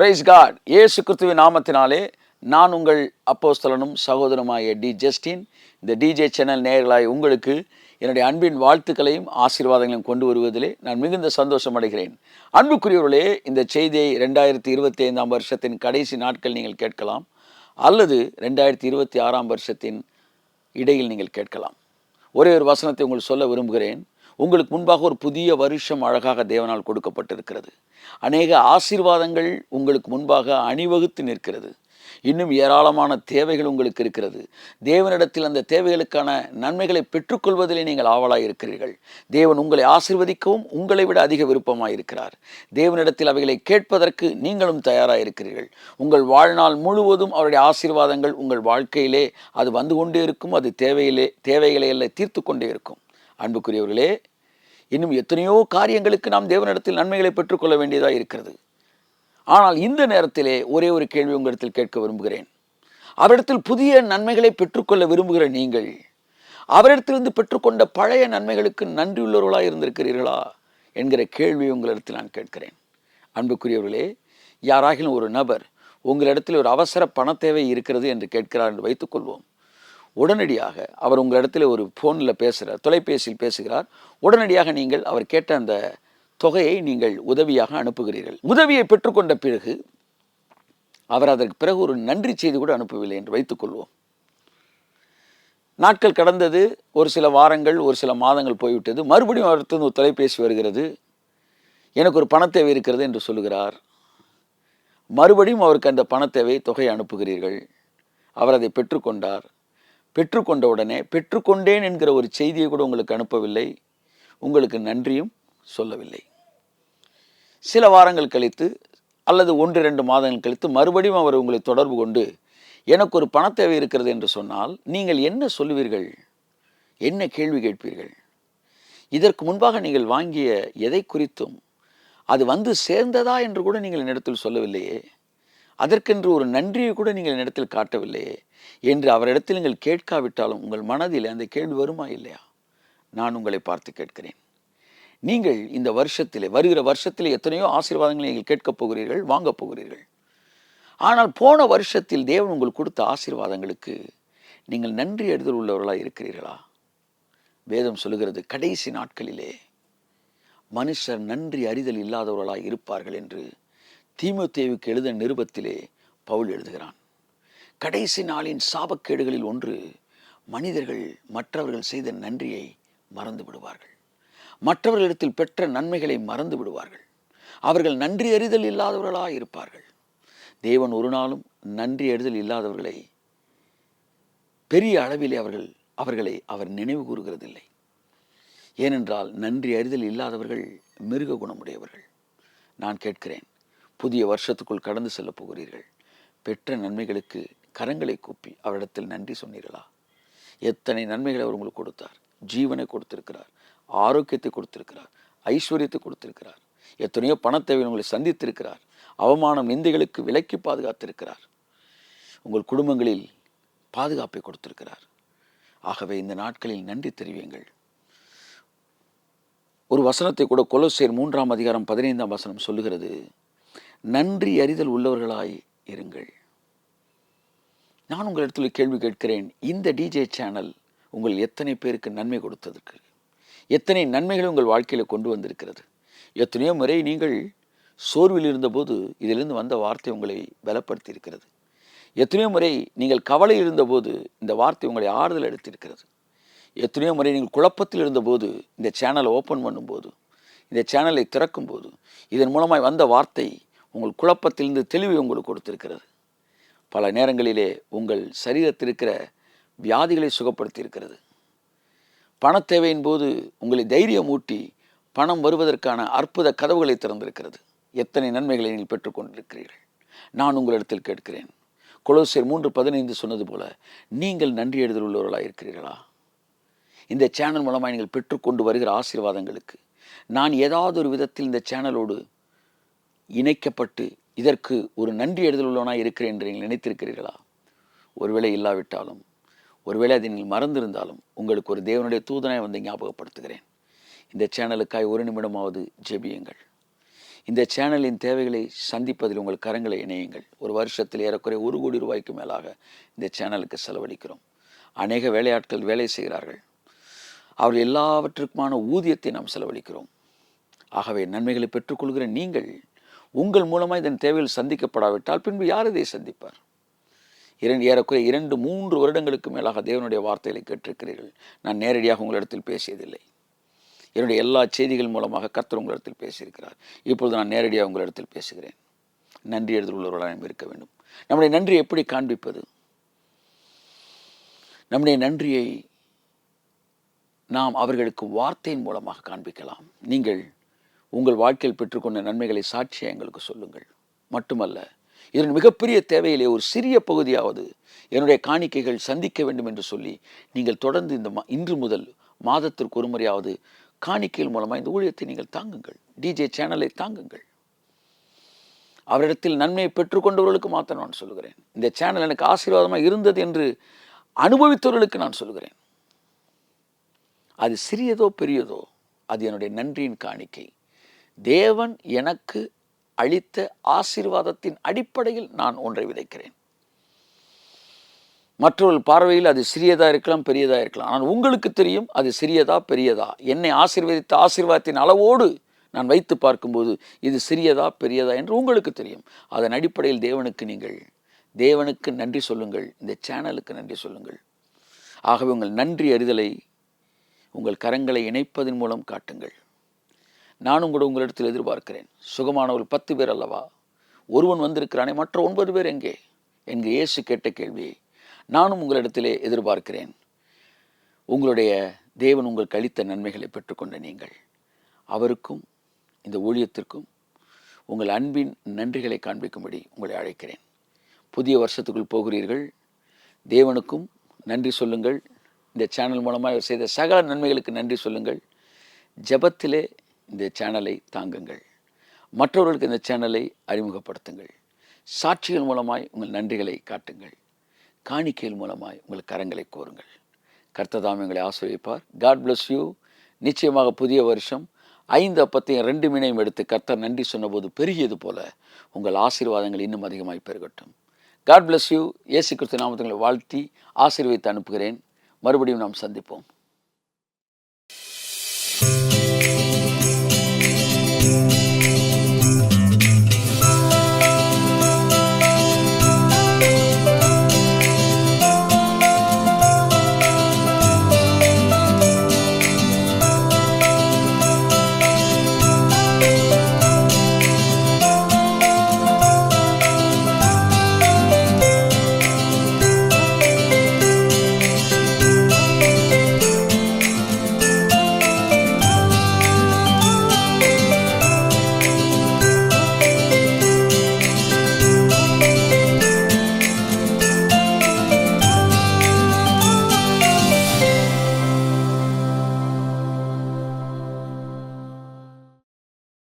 Price God. இயேசு கிறிஸ்துவின் நாமத்தினாலே நான் உங்கள் அப்போஸ்தலனும் சகோதரனுமாகிய டி ஜஸ்டின். இந்த டிஜே சேனல் நேயர்களாய் உங்களுக்கு என்னுடைய அன்பின் வாழ்த்துக்களையும் ஆசீர்வாதங்களையும் கொண்டு வருவதிலே நான் மிகுந்த சந்தோஷம் அடைகிறேன். அன்புக்குரியவர்களே, இந்த செய்தியை 2025 வருஷத்தின் கடைசி நாட்கள் நீங்கள் கேட்கலாம், அல்லது 2026 வருஷத்தின் இடையில் நீங்கள் கேட்கலாம். ஒரே ஒரு வசனத்தை உங்களுக்கு சொல்ல விரும்புகிறேன். உங்களுக்கு முன்பாக ஒரு புதிய வருஷம் அழகாக தேவனால் கொடுக்கப்பட்டிருக்கிறது. அநேக ஆசீர்வாதங்கள் உங்களுக்கு முன்பாக அணிவகுத்து நிற்கிறது. இன்னும் ஏராளமான தேவைகள் உங்களுக்கு இருக்கிறது. தேவனிடத்தில் அந்த தேவைகளுக்கான நன்மைகளை பெற்றுக்கொள்வதிலே நீங்கள் ஆவலாக இருக்கிறீர்கள். தேவன் உங்களை ஆசீர்வதிக்கவும் உங்களை விட அதிக விருப்பமாக இருக்கிறார். தேவனிடத்தில் அவைகளை கேட்பதற்கு நீங்களும் தயாராக இருக்கிறீர்கள். உங்கள் வாழ்நாள் முழுவதும் அவருடைய ஆசீர்வாதங்கள் உங்கள் வாழ்க்கையிலே அது வந்து கொண்டே இருக்கும். அது தேவைகளை எல்லாம் தீர்த்து கொண்டே இருக்கும். அன்புக்குரியவர்களே, இன்னும் எத்தனையோ காரியங்களுக்கு நாம் தேவனிடத்தில் நன்மைகளை பெற்றுக்கொள்ள வேண்டியதாக இருக்கிறது. ஆனால் இந்த நேரத்திலே ஒரே ஒரு கேள்வி உங்களிடத்தில் கேட்க விரும்புகிறேன். அவரிடத்தில் புதிய நன்மைகளை பெற்றுக்கொள்ள விரும்புகிற நீங்கள் அவரிடத்திலிருந்து பெற்றுக்கொண்ட பழைய நன்மைகளுக்கு நன்றியுள்ளவர்களாக இருந்திருக்கிறீர்களா என்கிற கேள்வி உங்களிடத்தில் நான் கேட்கிறேன். அன்புக்குரியவர்களே, யாராகிலும் ஒரு நபர் உங்களிடத்தில் ஒரு அவசர பண தேவை இருக்கிறது என்று கேட்கிறார் என்று வைத்துக்கொள்வோம். உடனடியாக அவர் உங்களிடத்தில் ஒரு ஃபோனில் பேசுகிறார், தொலைபேசியில் பேசுகிறார். உடனடியாக நீங்கள் அவர் கேட்ட அந்த தொகையை நீங்கள் உதவியாக அனுப்புகிறீர்கள். உதவியை பெற்றுக்கொண்ட பிறகு அவர் அதற்கு பிறகு ஒரு நன்றி செய்தி கூட அனுப்பவில்லை என்று வைத்துக்கொள்வோம். நாட்கள் கடந்தது, ஒரு சில வாரங்கள், ஒரு சில மாதங்கள் போய்விட்டது. மறுபடியும் அவருக்கு ஒரு தொலைபேசி வருகிறது. எனக்கு ஒரு பணத்தேவை இருக்கிறது என்று சொல்லுகிறார். மறுபடியும் அவருக்கு அந்த பணத்தேவை தொகையை அனுப்புகிறீர்கள். அவர் அதை பெற்றுக்கொண்டார். பெற்றுக்கொண்ட உடனே பெற்றுக்கொண்டேன் என்கிற ஒரு செய்தியை கூட உங்களுக்கு அனுப்பவில்லை, உங்களுக்கு நன்றியும் சொல்லவில்லை. சில வாரங்கள் கழித்து அல்லது 1-2 மாதங்கள் கழித்து மறுபடியும் அவர் உங்களை தொடர்பு கொண்டு எனக்கு ஒரு பணத்தேவை இருக்கிறது என்று சொன்னால் நீங்கள் என்ன சொல்லுவீர்கள்? என்ன கேள்வி கேட்பீர்கள்? இதற்கு முன்பாக நீங்கள் வாங்கிய எதை குறித்தும் அது வந்து சேர்ந்ததா என்று கூட நீங்கள் என்னிடத்தில் சொல்லவில்லையே, அதற்கென்று ஒரு நன்றியை கூட நீங்கள் என்னிடத்தில் காட்டவில்லையே என்று அவரிடத்தில் நீங்கள் கேட்காவிட்டாலும் உங்கள் மனதில் அந்த கேள்வி வருமா இல்லையா? நான் உங்களை பார்த்து கேட்கிறேன். நீங்கள் இந்த வருஷத்திலே, வருகிற வருஷத்திலே எத்தனையோ ஆசீர்வாதங்களை நீங்கள் கேட்கப் போகிறீர்கள், வாங்கப் போகிறீர்கள். ஆனால் போன வருஷத்தில் தேவன் உங்களுக்கு கொடுத்த ஆசீர்வாதங்களுக்கு நீங்கள் நன்றி அறிதல் உள்ளவர்களாக இருக்கிறீர்களா? வேதம் சொல்லுகிறது, கடைசி நாட்களிலே மனுஷர் நன்றி அறிதல் இல்லாதவர்களாக இருப்பார்கள் என்று தீமோத்தேயுவுக்கு எழுதின நிருபத்திலே பவுல் எழுதுகிறான். கடைசி நாளின் சாபக்கேடுகளில் ஒன்று, மனிதர்கள் மற்றவர்கள் செய்த நன்றியை மறந்து விடுவார்கள். மற்றவர்களிடத்தில் பெற்ற நன்மைகளை மறந்து விடுவார்கள். அவர்கள் நன்றி அறிதல் இல்லாதவர்களாக இருப்பார்கள். தேவன் ஒரு நாளும் நன்றி அறிதல் இல்லாதவர்களை பெரிய அளவிலே அவர்களை அவர் நினைவு கூறுகிறதில்லை. ஏனென்றால் நன்றி அறிதல் இல்லாதவர்கள் மிருக குணமுடையவர்கள். நான் கேட்கிறேன், புதிய வருஷத்துக்குள் கடந்து செல்ல போகிறீர்கள். பெற்ற நன்மைகளுக்கு கரங்களை கூப்பி அவரிடத்தில் நன்றி சொன்னீர்களா? எத்தனை நன்மைகளை அவர் உங்களுக்கு கொடுத்தார். ஜீவனை கொடுத்திருக்கிறார், ஆரோக்கியத்தை கொடுத்திருக்கிறார், ஐஸ்வர்யத்தை கொடுத்திருக்கிறார். எத்தனையோ பணத்தேவை உங்களை சந்தித்திருக்கிறார். அவமானம், நிந்தைகளுக்கு விலக்கி பாதுகாத்திருக்கிறார். உங்கள் குடும்பங்களில் பாதுகாப்பை கொடுத்திருக்கிறார். ஆகவே இந்த நாட்களில் நன்றி தெரிவியுங்கள். ஒரு வசனத்தை கூட கொலோசியர் 3:15 சொல்லுகிறது, நன்றி அறிதல் உள்ளவர்களாய் இருங்கள். நான் உங்களிடத்தில் கேள்வி கேட்கிறேன், இந்த டிஜே சேனல் உங்கள் எத்தனை பேருக்கு நன்மை கொடுத்ததற்கு, எத்தனை நன்மைகளை உங்கள் வாழ்க்கையில் கொண்டு வந்திருக்கிறது? எத்தனையோ முறை நீங்கள் சோர்வில் இருந்தபோது இதிலிருந்து வந்த வார்த்தை உங்களை பலப்படுத்தி இருக்கிறது. எத்தனையோ முறை நீங்கள் கவலை இருந்தபோது இந்த வார்த்தை உங்களை ஆறுதல் எடுத்திருக்கிறது. எத்தனையோ முறை நீங்கள் குழப்பத்தில் இருந்தபோது இந்த சேனலை ஓப்பன் பண்ணும்போது, இந்த சேனலை திறக்கும்போது இதன் மூலமாய் வந்த வார்த்தை உங்கள் குழப்பத்திலிருந்து தெளிவை உங்களுக்கு கொடுத்திருக்கிறது. பல நேரங்களிலே உங்கள் சரீரத்தில் இருக்கிற வியாதிகளை சுகப்படுத்தி இருக்கிறது. பணத்தேவையின் போது உங்களை தைரியம் ஊட்டி பணம் வருவதற்கான அற்புத கதவுகளை திறந்திருக்கிறது. எத்தனை நன்மைகளை நீங்கள் பெற்றுக்கொண்டிருக்கிறீர்கள். நான் உங்களிடத்தில் கேட்கிறேன், கொலோசியர் 3:15 சொன்னது போல நீங்கள் நன்றி அறிதல் உள்ளவர்களாக இருக்கிறீர்களா? இந்த சேனல் மூலமாக நீங்கள் பெற்றுக்கொண்டு வருகிற ஆசீர்வாதங்களுக்கு நான் ஏதாவது ஒரு விதத்தில் இந்த சேனலோடு இணைக்கப்பட்டு இதற்கு ஒரு நன்றி அறிதல் உள்ளவனாக இருக்கிறேன் என்று நீங்கள் நினைத்திருக்கிறீர்களா? ஒருவேளை இல்லாவிட்டாலும், ஒருவேளை அதை நீங்கள் மறந்திருந்தாலும் உங்களுக்கு ஒரு தேவனுடைய தூதனாய் வந்து ஞாபகப்படுத்துகிறேன். இந்த சேனலுக்காய் ஒரு நிமிடமாவது ஜெபியுங்கள். இந்த சேனலின் தேவைகளை சந்திப்பதில் உங்கள் கரங்களை இணையுங்கள். ஒரு வருஷத்தில் ஏறக்குறைய 1 கோடி ரூபாய்க்கு மேலாக இந்த சேனலுக்கு செலவழிக்கிறோம். அநேக வேலையாட்கள் வேலை செய்கிறார்கள். அவர்கள் எல்லாவற்றுக்குமான ஊதியத்தை நாம் செலவழிக்கிறோம். ஆகவே நன்மைகளை பெற்றுக்கொள்கிற நீங்கள் உங்கள் மூலமாக இதன் தேவைகள் சந்திக்கப்படாவிட்டால் பின்பு யார் இதை சந்திப்பார்? ஏறக்குறைய 2-3 வருடங்களுக்கு மேலாக தேவனுடைய வார்த்தைகளை கேட்டிருக்கிறீர்கள். நான் நேரடியாக உங்களிடத்தில் பேசியதில்லை. என்னுடைய எல்லா செய்திகள் மூலமாக கர்த்தர் உங்களிடத்தில் பேசியிருக்கிறார். இப்பொழுது நான் நேரடியாக உங்களிடத்தில் பேசுகிறேன். நன்றி எழுதல் உள்ளவர்களாக இருக்க வேண்டும். நம்முடைய நன்றியை எப்படி காண்பிப்பது? நம்முடைய நன்றியை நாம் அவர்களுக்கு வார்த்தையின் மூலமாக காண்பிக்கலாம். நீங்கள் உங்கள் வாழ்க்கையில் பெற்றுக்கொண்ட நன்மைகளை சாட்சியாக எங்களுக்கு சொல்லுங்கள். மட்டுமல்ல, இதன் மிகப்பெரிய தேவையிலே ஒரு சிறிய பகுதியாவது என்னுடைய காணிக்கைகள் சந்திக்க வேண்டும் என்று சொல்லி நீங்கள் தொடர்ந்து இன்று முதல் மாதத்திற்கு ஒரு முறையாவது காணிக்கைகள் மூலமாக இந்த ஊழியத்தை நீங்கள் தாங்குங்கள். டிஜே சேனலை தாங்குங்கள். அவரிடத்தில் நன்மையை பெற்றுக்கொண்டவர்களுக்கு மாத்திரம் நான் சொல்லுகிறேன். இந்த சேனல் எனக்கு ஆசீர்வாதமாக இருந்தது என்று அனுபவித்தவர்களுக்கு நான் சொல்லுகிறேன். அது சிறியதோ பெரியதோ, அது என்னுடைய நன்றியின் காணிக்கை. தேவன் எனக்கு அளித்த ஆசீர்வாதத்தின் அடிப்படையில் நான் ஒன்றை விதைக்கிறேன். மற்றவர்கள் பார்வையில் அது சிறியதாக இருக்கலாம், பெரியதாக இருக்கலாம். ஆனால் உங்களுக்கு தெரியும் அது சிறியதா பெரியதா. என்னை ஆசீர்வதித்த ஆசீர்வாதத்தின் அளவோடு நான் வைத்து பார்க்கும்போது இது சிறியதா பெரியதா என்று உங்களுக்கு தெரியும். அதன் அடிப்படையில் தேவனுக்கு நன்றி சொல்லுங்கள். இந்த சேனலுக்கு நன்றி சொல்லுங்கள். ஆகவே உங்கள் நன்றி அறிதலை உங்கள் கரங்களை இணைப்பதன் மூலம் காட்டுங்கள். நானும் கூட உங்களிடத்தில் எதிர்பார்க்கிறேன். சுகமானவர்கள் 10 பேர் அல்லவா? ஒருவன் வந்திருக்கிறானே, மற்ற 9 பேர் எங்கே? என்கு இயேசு கேட்ட கேள்வியை நானும் உங்களிடத்திலே எதிர்பார்க்கிறேன். உங்களுடைய தேவன் உங்களுக்கு அளித்த நன்மைகளை பெற்றுக்கொண்ட நீங்கள் அவருக்கும் இந்த ஊழியத்திற்கும் உங்கள் அன்பின் நன்றிகளை காண்பிக்கும்படி உங்களை அழைக்கிறேன். புதிய வருஷத்துக்குள் போகிறீர்கள். தேவனுக்கும் நன்றி சொல்லுங்கள். இந்த சேனல் மூலமாக அவர் செய்த சகல நன்மைகளுக்கு நன்றி சொல்லுங்கள். ஜெபத்திலே இந்த சேனலை தாங்குங்கள். மற்றவர்களுக்கு இந்த சேனலை அறிமுகப்படுத்துங்கள். சாட்சிகள் மூலமாய் உங்கள் நன்றிகளை காட்டுங்கள். காணிக்கைகள் மூலமாய் உங்கள் கரங்களை கோருங்கள். கர்த்தர் தாமே உங்களை ஆசீர்வதிப்பார். God bless you. நிச்சயமாக புதிய வருஷம் 5 அப்பத்தையும் 2 மீனையும் எடுத்து கர்த்தர் நன்றி சொன்னபோது பெருகியது போல உங்கள் ஆசீர்வாதங்கள் இன்னும் அதிகமாய் பெருகட்டும். God bless you. இயேசு கிறிஸ்து நாமத்தை வாழ்த்தி ஆசீர்வதித்து அனுப்புகிறேன். மறுபடியும் நாம் சந்திப்போம்.